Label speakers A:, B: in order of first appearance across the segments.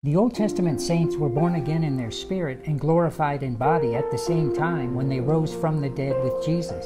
A: The Old Testament saints were born again in their spirit and glorified in body at the same time when they rose from the dead with Jesus.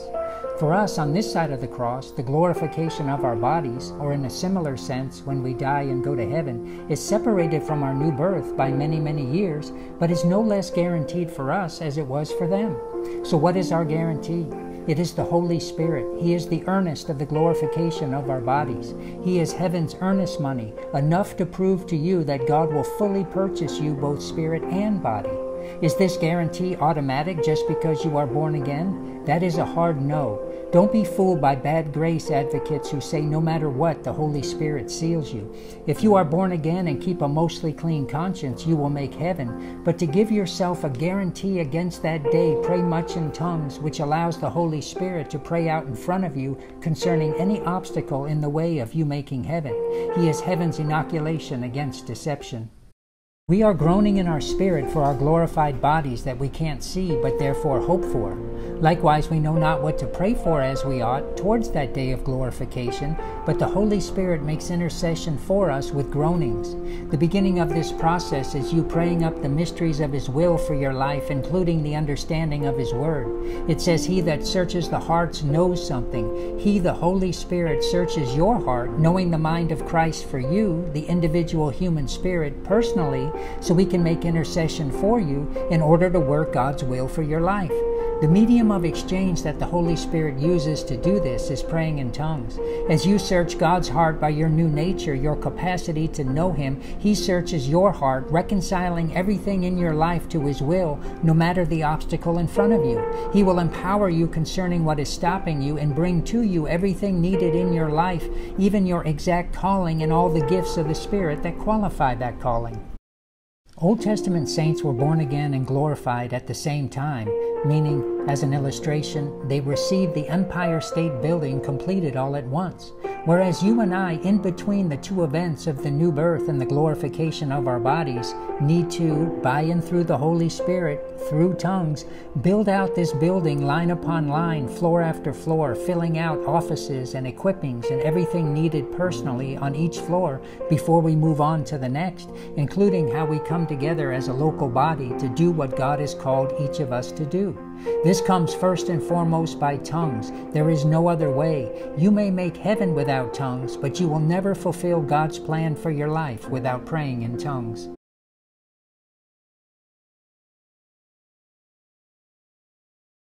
A: For us, on this side of the cross, the glorification of our bodies, or in a similar sense, when we die and go to heaven, is separated from our new birth by many, many years, but is no less guaranteed for us as it was for them. So what is our guarantee? It is the Holy Spirit. He is the earnest of the glorification of our bodies. He is heaven's earnest money, enough to prove to you that God will fully purchase you both spirit and body. Is this guarantee automatic just because you are born again? That is a hard no. Don't be fooled by bad grace advocates who say no matter what, the Holy Spirit seals you. If you are born again and keep a mostly clean conscience, you will make heaven. But to give yourself a guarantee against that day, pray much in tongues, which allows the Holy Spirit to pray out in front of you concerning any obstacle in the way of you making heaven. He is heaven's inoculation against deception. We are groaning in our spirit for our glorified bodies that we can't see, but therefore hope for. Likewise, we know not what to pray for as we ought towards that day of glorification, but the Holy Spirit makes intercession for us with groanings. The beginning of this process is you praying up the mysteries of His will for your life, including the understanding of His Word. It says, "He that searches the hearts knows something." He, the Holy Spirit, searches your heart, knowing the mind of Christ for you, the individual human spirit, personally, so we can make intercession for you in order to work God's will for your life. The medium of exchange that the Holy Spirit uses to do this is praying in tongues. As you search God's heart by your new nature, your capacity to know Him, He searches your heart, reconciling everything in your life to His will, no matter the obstacle in front of you. He will empower you concerning what is stopping you and bring to you everything needed in your life, even your exact calling and all the gifts of the Spirit that qualify that calling. Old Testament saints were born again and glorified at the same time, meaning, as an illustration, they received the Empire State Building completed all at once. Whereas you and I, in between the two events of the new birth and the glorification of our bodies, need to, by and through the Holy Spirit, through tongues, build out this building line upon line, floor after floor, filling out offices and equippings and everything needed personally on each floor before we move on to the next, including how we come together as a local body to do what God has called each of us to do. This comes first and foremost by tongues. There is no other way. You may make heaven without tongues, but you will never fulfill God's plan for your life without praying in tongues.